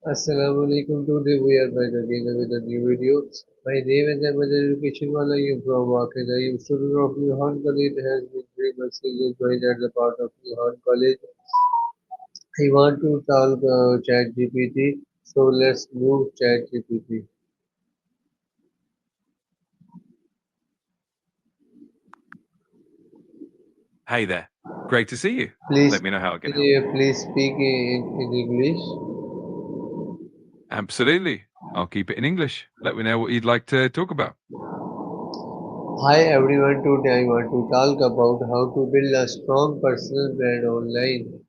Assalamu alaikum. Today we are back again with a new video. My name is Ahmed Education Wala. I am from Wakan. I am student of Newham College. It has been 3 months since I joined as a part of Newham College. I want to talk Chatgpt. So let's move Chatgpt. Hey there. Great to see you. Please, Let me know how I can help. please speak in English. Absolutely. I'll keep it in English. Let me know what you'd like to talk about. Hi everyone. Today I want to talk about how to build a strong personal brand online.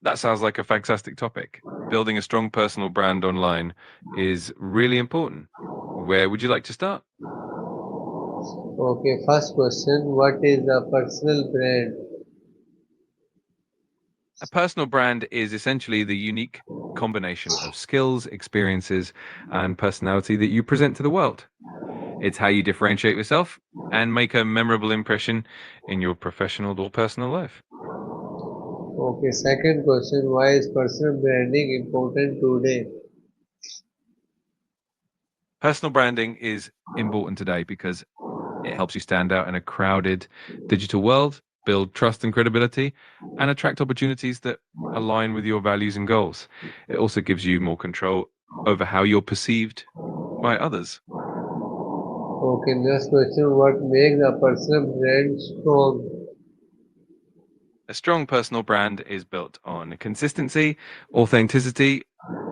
That sounds like a fantastic topic. Building a strong personal brand online is really important. Where would you like to start? Okay, first question. What is a personal brand? A personal brand is essentially the unique combination of skills, experiences, and personality that you present to the world. It's how you differentiate yourself and make a memorable impression in your professional or personal life. Okay, second question. Why is personal branding important today? Personal branding is important today because it helps you stand out in a crowded digital world, build trust and credibility, and attract opportunities that align with your values and goals. It also gives you more control over how you're perceived by others. Okay, next question. What makes a personal brand strong? A strong personal brand is built on consistency, authenticity,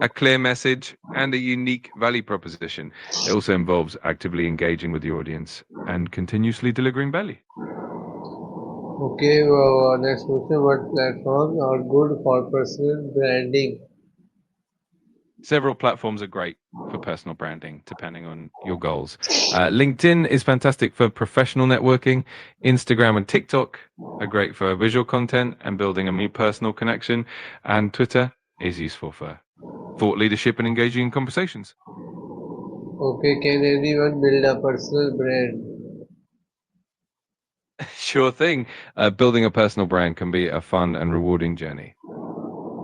a clear message, and a unique value proposition. It also involves actively engaging with the audience and continuously delivering value. Okay, next question. What platforms are good for personal branding? Several platforms are great for personal branding, depending on your goals. LinkedIn is fantastic for professional networking. Instagram and TikTok are great for visual content and building a new personal connection. And Twitter is useful for thought leadership and engaging in conversations. Okay, can anyone build a personal brand? Sure thing. Building a personal brand can be a fun and rewarding journey.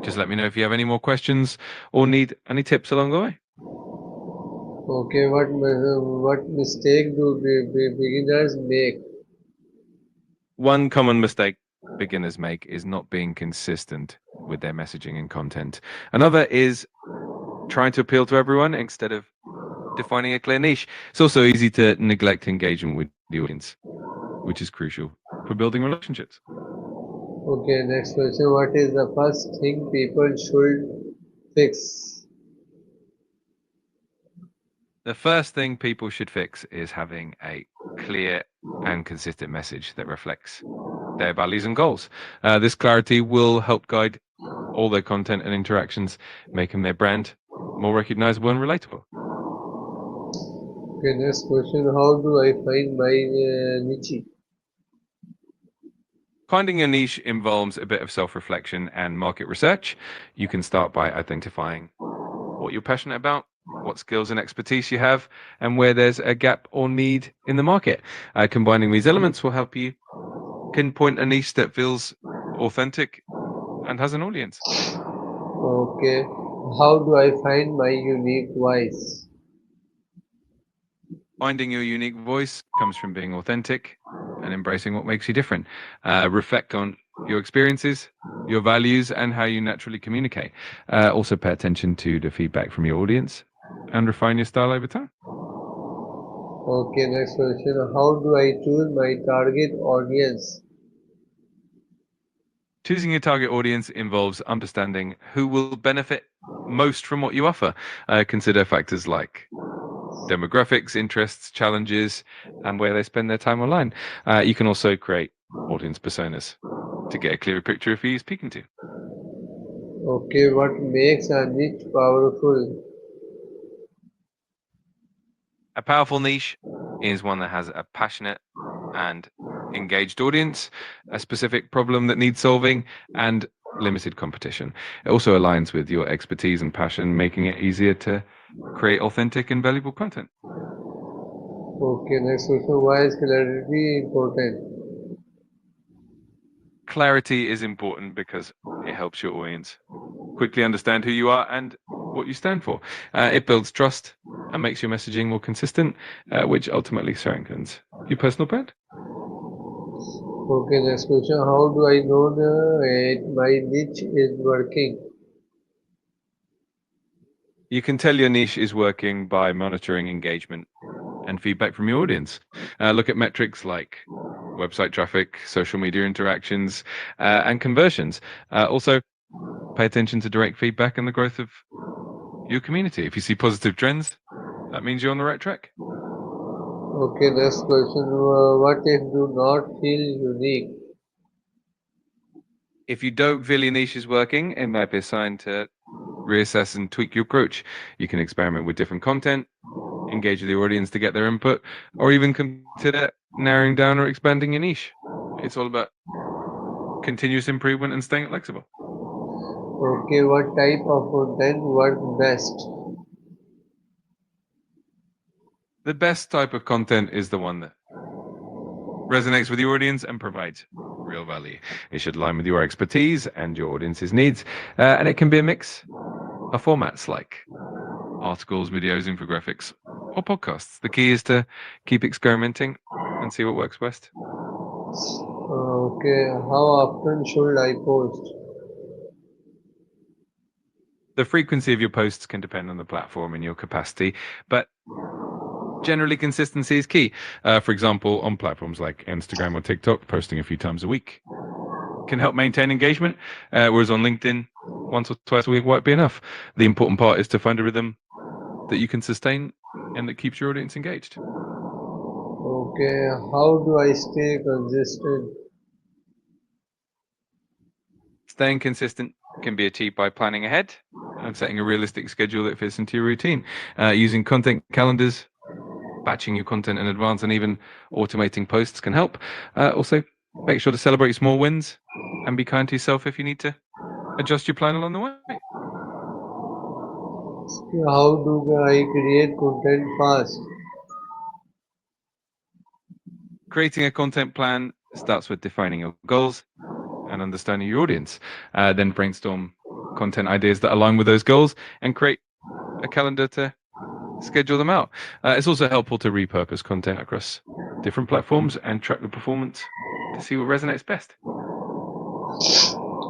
Just let me know if you have any more questions or need any tips along the way. Okay, what mistake do beginners make? One common mistake beginners make is not being consistent with their messaging and content. Another is trying to appeal to everyone instead of defining a clear niche. It's also easy to neglect engagement with the audience, which is crucial for building relationships. Okay, next question. What is the first thing people should fix? The first thing people should fix is having a clear and consistent message that reflects their values and goals. This clarity will help guide all their content and interactions, making their brand more recognizable and relatable. Okay, next question. How do I find my niche? Finding your niche involves a bit of self reflection and market research. You can start by identifying what you're passionate about, what skills and expertise you have, and where there's a gap or need in the market. Combining these elements will help you pinpoint a niche that feels authentic and has an audience. Okay, how do I find my unique voice? Finding your unique voice comes from being authentic and embracing what makes you different. Reflect on your experiences, your values, and how you naturally communicate. Also, pay attention to the feedback from your audience and refine your style over time. Okay, next question. How do I choose my target audience? Choosing your target audience involves understanding who will benefit most from what you offer. Consider factors like demographics, interests, challenges, and where they spend their time online. You can also create audience personas to get a clearer picture of who you're speaking to. Okay, what makes a niche powerful? A powerful niche is one that has a passionate and engaged audience, a specific problem that needs solving, and limited competition. It also aligns with your expertise and passion, making it easier to create authentic and valuable content. Okay, next question. Why is clarity important? Clarity is important because it helps your audience quickly understand who you are and what you stand for. It builds trust and makes your messaging more consistent, which ultimately strengthens your personal brand. Okay, next question. How do I know my niche is working? You can tell your niche is working by monitoring engagement and feedback from your audience. Look at metrics like website traffic, social media interactions, and conversions. Also, pay attention to direct feedback and the growth of your community. If you see positive trends, that means you're on the right track. Okay, next question. What if do not feel unique? If you don't feel your niche is working, it might be a sign to reassess and tweak your approach. You can experiment with different content, engage with your audience to get their input, or even consider narrowing down or expanding your niche. It's all about continuous improvement and staying flexible. Okay, what type of content work best? The best type of content is the one that resonates with your audience and provides real value. It should align with your expertise and your audience's needs, and it can be a mix of formats like articles, videos, infographics, or podcasts. The key is to keep experimenting and see what works best. Okay, how often should I post? The frequency of your posts can depend on the platform and your capacity, but generally consistency is key. For example, on platforms like Instagram or TikTok, posting a few times a week can help maintain engagement, whereas on LinkedIn, once or twice a week won't be enough. The important part is to find a rhythm that you can sustain and that keeps your audience engaged. Okay, how do I stay consistent? Staying consistent can be achieved by planning ahead and setting a realistic schedule that fits into your routine. Using content calendars, batching your content in advance, and even automating posts can help. Also, make sure to celebrate small wins and be kind to yourself if you need to adjust your plan along the way. How do I create content fast? Creating a content plan starts with defining your goals and understanding your audience. Then brainstorm content ideas that align with those goals and create a calendar to schedule them out. It's also helpful to repurpose content across different platforms and track the performance to see what resonates best.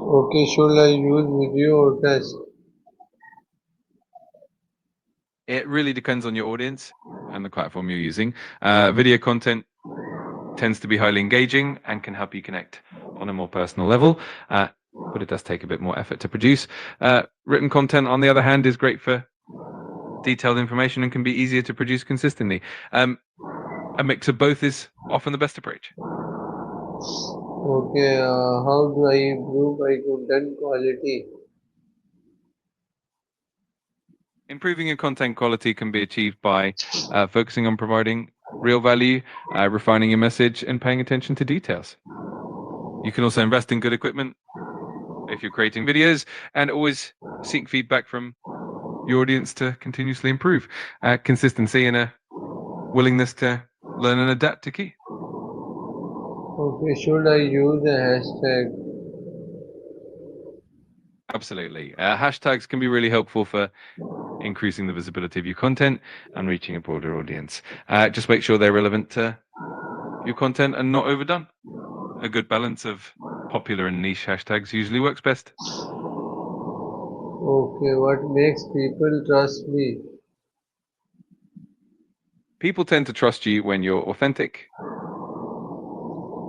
Okay, should I use video or text? It really depends on your audience and the platform you're using. Video content tends to be highly engaging and can help you connect on a more personal level, but it does take a bit more effort to produce. Written content, on the other hand, is great for detailed information and can be easier to produce consistently. A mix of both is often the best approach. Okay, how do I improve my content quality? Improving your content quality can be achieved by focusing on providing real value, refining your message, and paying attention to details. You can also invest in good equipment if you're creating videos and always seek feedback from your audience to continuously improve. Consistency and a willingness to learn and adapt to key. Okay, should I use a hashtag? Absolutely. Hashtags can be really helpful for increasing the visibility of your content and reaching a broader audience. Just make sure they're relevant to your content and not overdone. A good balance of popular and niche hashtags usually works best. Okay, what makes people trust me? People tend to trust you when you're authentic,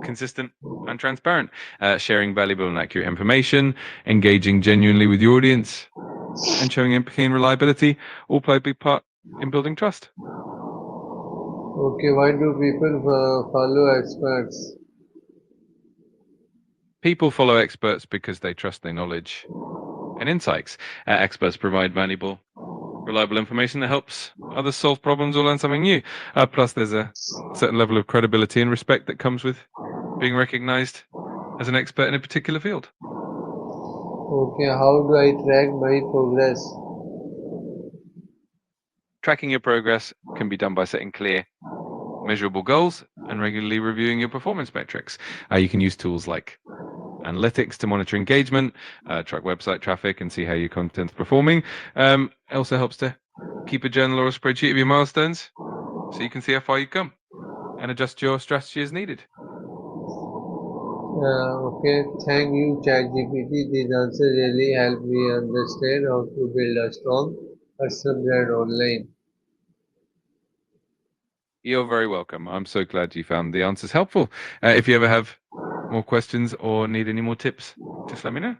consistent, and transparent, sharing valuable and accurate information, engaging genuinely with your audience, and showing empathy and reliability all play a big part in building trust. Okay, why do people follow experts? People follow experts because they trust their knowledge and insights. Experts provide valuable, reliable information that helps others solve problems or learn something new. Plus, there's a certain level of credibility and respect that comes with being recognized as an expert in a particular field. Okay, how do I track my progress? Tracking your progress can be done by setting clear, measurable goals and regularly reviewing your performance metrics. You can use tools like analytics to monitor engagement, track website traffic, and see how your content's performing. It also helps to keep a journal or a spreadsheet of your milestones so you can see how far you've come and adjust your strategy as needed. Okay, thank you, ChatGPT. These answers really help me understand how to build a strong personal brand online. You're very welcome. I'm so glad you found the answers helpful. If you ever have more questions or need any more tips, just let me know.